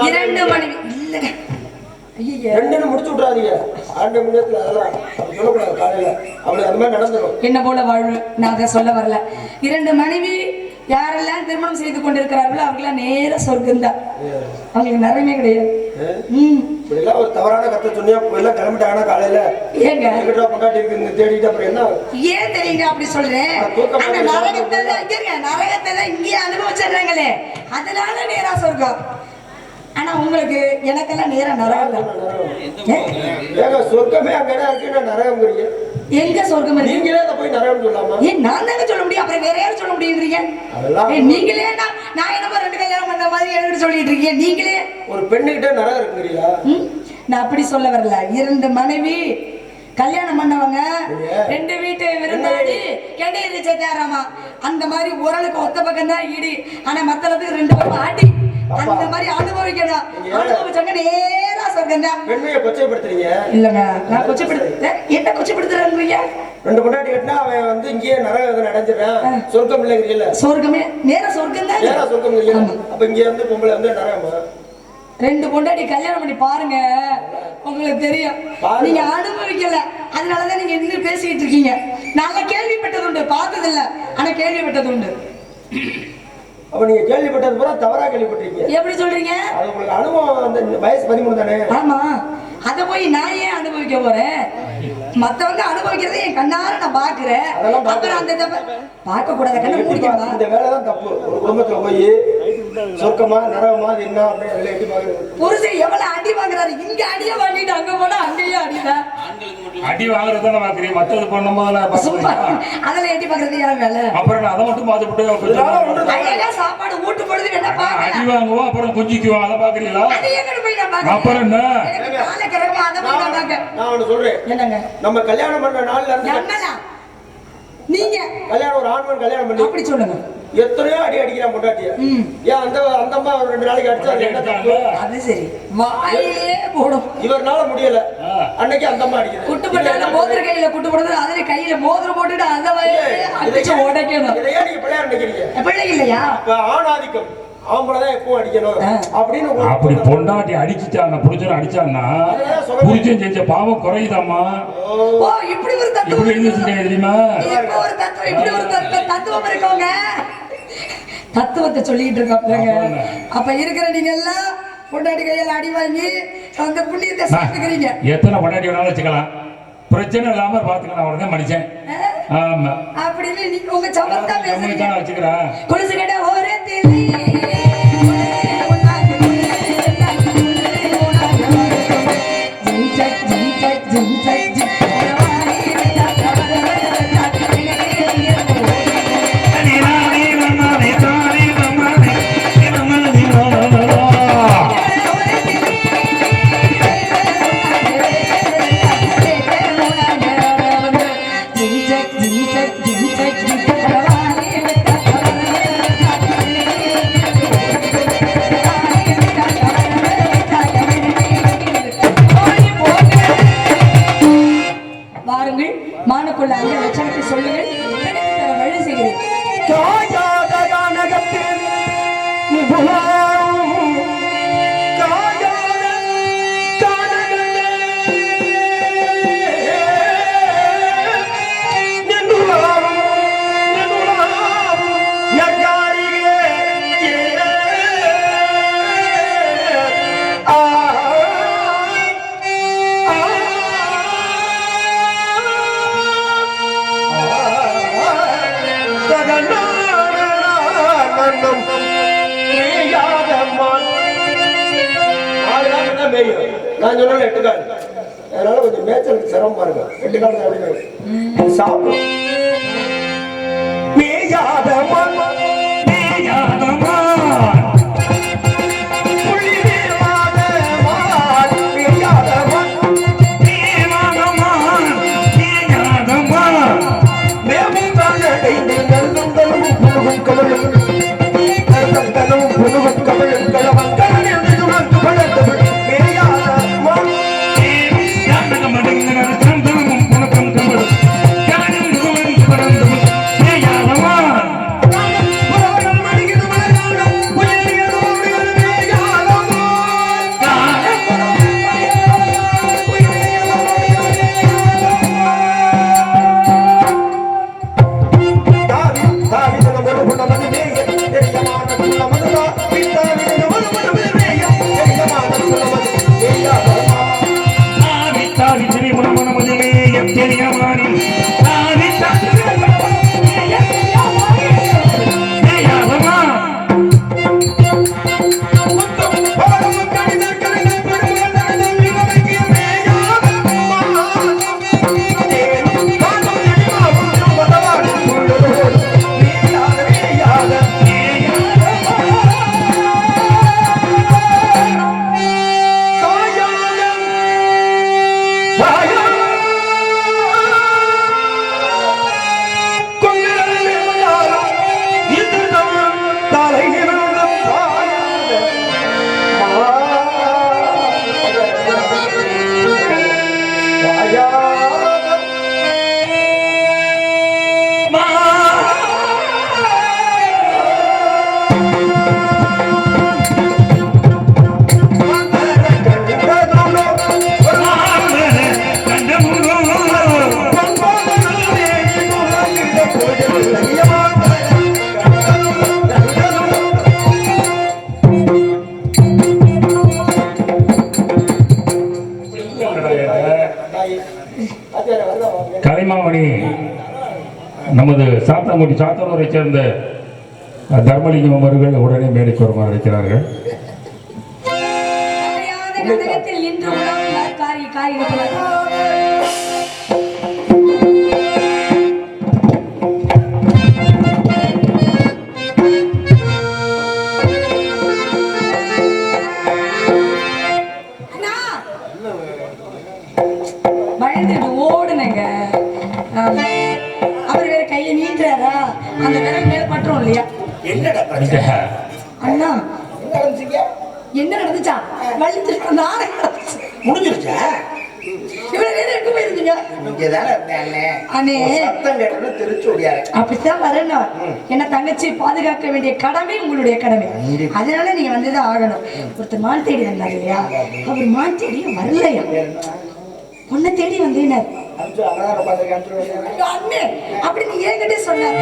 2 மணி இல்ல ரெண்டு முடிச்சு விட்றாதீங்க. ஆண்டு முன்னத்துல அதெல்லாம் சொல்லக்கூடாது. காலையில அப்படி அது மாதிரி நடந்துடும். என்ன போல வாழ்வு நான் அதை சொல்ல வரல. 2 மனைவி யாரெல்லாம் திருமணம் செய்து கொண்டிருக்கிறார்களோ அவர்களாம் நேர சொர்க்கம் தான். அவங்களுக்கு நிறையவே கிடையாது. இப்படிலாம் ஒரு தவறான கருத்தை சொன்னியா எல்லாம் கிளம்பிட்டாங்கன்னா காலையில ஏங்க பொண்டாட்டி இருக்கு தேடிட்டு அப்புறம் என்ன ஏன் தெரியுங்க அப்படி சொல்றேன். அந்த நரகத்தை தான் இங்கே அனுபவிச்சிடுறாங்களே அதனால நேரா சொர்க்கம். ஆனா உங்களுக்கு எனக்கெல்லாம் நேரா நரகம் சொர்க்கமே அங்கதான் இருக்கு. நரகம் எங்க சொர்க்கம் நீங்களே அதை போய் நரகம் சொல்லாமா? ஏன் நான் தானே சொல்ல முடியும், அப்புறம் வேற யாரும் சொல்ல முடியுங்கிறீங்க? நீங்களே நான் என்னமா 2 கல்யாணம் பண்ண மாதிரி எனக்கு சொல்லிட்டு இருக்கீங்க. நீங்களே ஒரு பெண்ணுகிட்ட நரகம் இருக்குறீங்களா? நான் அப்படி சொல்ல வரல. 2 மனைவி கல்யாணம் பண்ணவங்க 2 வீட்டு விருந்தாடி கெண்டையை சேர்த்தாராமா. அந்த மாதிரி உரலுக்கு ஒத்த பக்கம் தான் ஈடு. ஆனா மத்தளத்துக்கு 2 பக்கம் ஆட்டி அந்த மாதிரி அனுபவிக்கணும். அனுபவிச்சாங்க நேரா சொர்க்கம் தான். பெண்மையை கொச்சைப்படுத்துறீங்க. இல்லங்க நான் என்ன கொச்சைப்படுத்துறேன்றீங்க? 2 பொண்டாட்டி கட்டினா அவன் வந்து இங்கேயே நரகம் அடைஞ்சிடறான். சொர்க்கம் இல்லைங்கிறீல்ல? சொர்க்கமே நேரா சொர்க்கம் தான். நேரா சொர்க்கம் இல்லையா? அப்ப இங்க வந்து பொம்பளை வந்து நரகமா? 2 பொண்டாட்டி கல்யாணம் பண்ணி பாருங்க, உங்களுக்கு தெரியும். நீங்க அனுபவிக்கல, அதனாலதான் நீங்க இன்னும் பேசிட்டு இருக்கீங்க. நாங்க கேள்விப்பட்டது உண்டு, பார்த்தது இல்ல, ஆனா கேள்விப்பட்டது உண்டு. அப்ப நீங்க கேள்விப்பட்டது பூரா தவறா கேள்விப்பட்டிருக்கீங்க. எப்படி சொல்றீங்க? அது உங்களுக்கு அனுபவம் அந்த வயசு 13 தானே? ஆமா, அத போய் நான் ஏன் அனுபவிக்க போறேன்? மத்தவங்க அனுபவிக்கிறதை என் கண்ணார நான் பாக்குறேன். அப்புறம் அந்த பார்க்க கூடாத கண்ணை மூடிக்கமா? இந்த வேலை தான் தப்பு. ஒரு குடும்பத்துல போய் சொர்க்கமா நரகமா என்ன அப்படின்னு எட்டி பாக்குறது. புருஷன் எவ்வளவு அடி வாங்குறாரு, இங்க அடிய வாங்கிட்டு அங்க போனா அங்கேயும் அடிதான். அடி வாங்குறத நான் பாக்குறேன், மத்தது பண்ணமால அதெல்லாம் எட்டி பாக்குறது யார் வேலை? அப்புறம் அதை மட்டும் பாத்துட்டு சாப்பாடு ஊட்டு பொழுது என்ன பாக்க அடி வாங்குவோம், அப்புறம் கொஞ்சிக்குவோம், அதை பாக்குறீங்களா? அப்புறம் என்ன நான் ஒண்ணு சொல்றேன். என்னங்க நம்ம கல்யாணம் பண்ண நாள்ல இருந்து நீங்க கல்யாணம் ஒரு ஆண்மன் கல்யாணம் பண்ணி அப்படி சொல்லுங்க எத்தனையோ அடி அடிக்கிறான் பொண்டாட்டிய. ஏன் அந்த அம்மா 2 நாளைக்கு அடிச்சா என்ன தப்பு? அது சரி, வாயிலே போடும். இவர்னால முடியல, அன்னைக்கு அந்த அம்மா அடிக்குது. குட்டுப்பட்டால மோதிர கையில குட்டு போடுறது, அதுல கையில மோதிர போட்டுட்டு அந்த வயலே அடிச்சு உடைக்கணும். இதையே நீங்க பிள்ளையா நினைக்கிறீங்க? பிள்ளை இல்லையா? ஆணாதிக்கம் அவங்களதான் எப்பவும் அடிக்கணும் அப்படின்னு. அப்படி பொண்டாட்டி அடிச்சுட்டாங்க, புரிஞ்சு அடிச்சான்னா புரிஞ்சு செஞ்ச பாவம் குறையுதாமா? ஓ இப்படி ஒரு தத்துவம் தெரியுமா? ஒரு தத்துவம், இப்படி ஒரு தத்துவம் இருக்கவங்க தத்துவத்தை சொல்லிட்டு இருக்காங்க. அப்ப இருக்கிற நீங்க எல்லாம் பொண்டாட்டி கையில அடி வாங்கி அந்த புண்ணியத்தை சாப்பிட்டுக்கிறீங்க. எத்தனை பொண்டாட்டி வேணாலும் வச்சுக்கலாம், பிரச்சனை இல்லாம பாத்துக்கலாம். அவ்வளவுதான் மனுஷன். ஆமா அப்படின்னு நீங்க உங்க சமத்தா பேசுறீங்க. வச்சுக்கிறேன் கொலுசு கடை ஒரே தில்லி மானக்குள்ள அந்த லட்சணத்தை சொல்லுங்கள், வழி செய்கிறேன். நான் சொன்ன 8 கால், அதனால கொஞ்சம் மேய்ச்சலுக்கு சிரமமா இருக்கு. 8 கால் அப்படின்னு சாப்பிடும். கலைமாமணி நமது சாத்தங்குடி சாத்தனூரை சேர்ந்த தர்மலிங்கம் அவர்கள் உடனே மேடைக்கு வருமாறு அழைக்கிறார்கள். கழகத்தில் இன்று உணவுள்ளார் காரிகப்படுவார். பயந்துட்டு ஓடுனங்க. அவர் வேற கையை நீட்டுறாரா, அந்த விரல் மேல பட்டுரும் இல்லையா? என்னடா பிரச்சனை? அண்ணா என்ன நடந்துச்சீங்க? என்ன நடந்துச்சா? வலிச்சிருக்க நானே முடிஞ்சிருச்சா? இவ்வளவு நேரம் எங்க போயிருந்தீங்க? இங்கதானே இருந்தேன். அண்ணே சத்தம் கேட்டோன்னு திருச்சி ஓடியாரு. அப்படித்தான் வரணும். என்ன தங்கச்சி பாதுகாக்க வேண்டிய கடமை உங்களுடைய கடமை. அதனால நீங்க வந்துதான் ஆகணும். ஒருத்தர் மான் தேடி வந்தார் இல்லையா, அவர் மான் தேடி வரலையா, உன்னை தேடி வந்தேனார். அண்ணே அப்படி நீ என்கிட்ட சொன்னார்.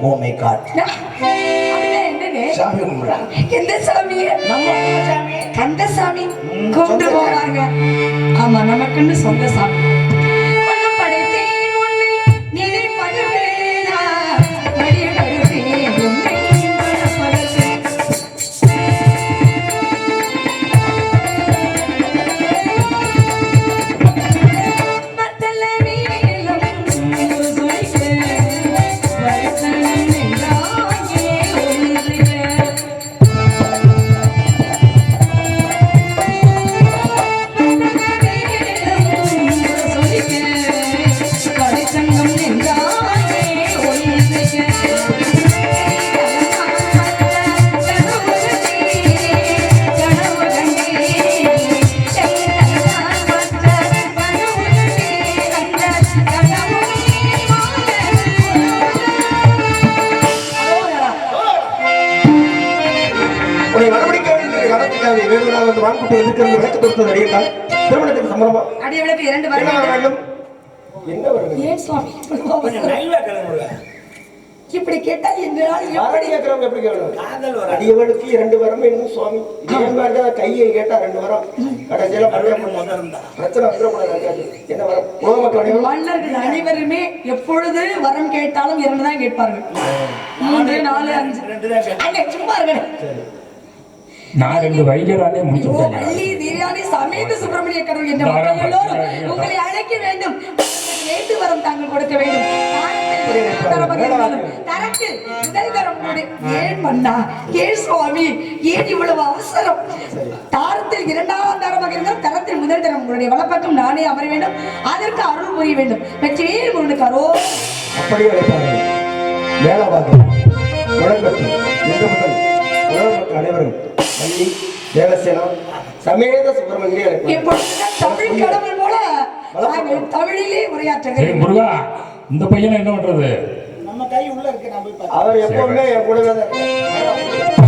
Oh my God. அப்படின்னா என்னன்னு? சாமி கும்பிடுறா. எந்த சாமி? நம்ம சாமி. கந்தசாமி கும்பிட்டு போவாங்க. ஆமா, நமக்குன்னு சொந்த சாமி. பணம் படைத்தேன் உன்னை நினைப்பது வேணா, வழிபடுவேன் உன்னை மனப்படத்தேன். மத்தல வீரம் ஒரு சுழிக்க, வருத்தம் என்றாங்கே ஒன்றிக்க. உன்னை வரவழைக்க வேண்டிய காலத்துக்காக வேணுவனாக வந்து வான்குட்டி இருக்கிறது விளக்கு தொடுத்தது அறியலாம். திருமணத்துக்கு சம்பளமா அடியவளுக்கு 2 என்ன வர வருடம். வேண்டும்? என்ன வர வேண்டும்? ஏன் சுவாமி கொஞ்சம் நைவா கிளம்புங்க. இப்படி கேட்டால் எங்களால் யாரை எப்படி? கேட்கறவங்க எப்படி கேட்கணும்? அடியவளுக்கு 2 வரம் என்னும் சுவாமி. இதே மாதிரி தான் கையை கேட்டா 2 வரம். கடைசியில பிரச்சனை வந்துடக்கூடாது. என்ன வரம்? உலக மக்கள் அனைவரும் மன்னர்கள் அனைவருமே எப்பொழுது வரம் கேட்டாலும் 2 தான் கேட்பார்கள். 3, 4, 5 அண்ணே சும்மா இருங்க. நான் 2 வைகரானே முடிச்சு ஓ விட்டேன். வள்ளி தீராணி சமேத சுப்பிரமணிய கடவுள் என்ற மக்கள் எல்லோரும் உங்களை அழைக்க வேண்டும். வேண்டு வரம் தாங்கள் கொடுக்க வேண்டும். தரத்தில் முதல் தரம் கொடு. ஏன் பண்ணா, ஏன் சுவாமி, ஏன் இவ்வளவு அவசரம்? தாரத்தில் 2ஆம் தரமாக இருந்தால் தரத்தில் முதல் தரம் உங்களுடைய வளப்பக்கம் நானே அமர வேண்டும். அதற்கு அருள் புரிய வேண்டும். வெற்றியே முருனுக்காரோ அப்படியே அழைப்பார்கள். வேளாபாகம் முழங்கட்டு எங்க முதல் உலக மக்கள் அனைவரும் வள்ளி தேவசேனா சமேத சுப்பிரமணிய எப்பொழுதுதான் தமிழ் கடவுள் போல நாங்கள் தமிழிலே சரி உரையாற்றுகிறேன். முருகா, இந்த பையனை என்ன பண்றது? நம்ம கை உள்ள இருக்கு. நான் போய் அவர் எப்பவுமே என் கூடவே தான் இருக்கார்.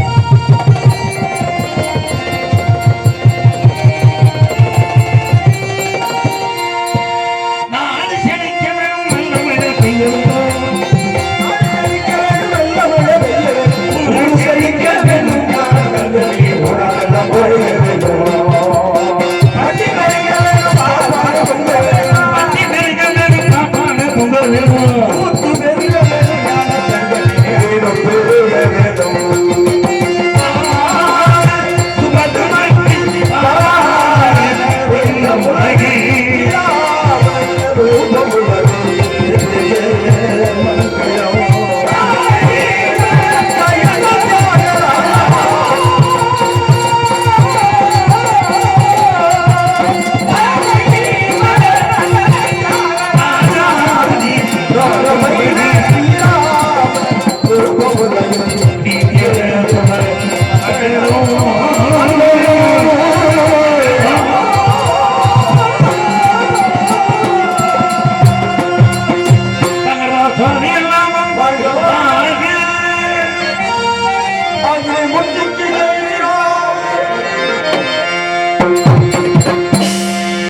நான்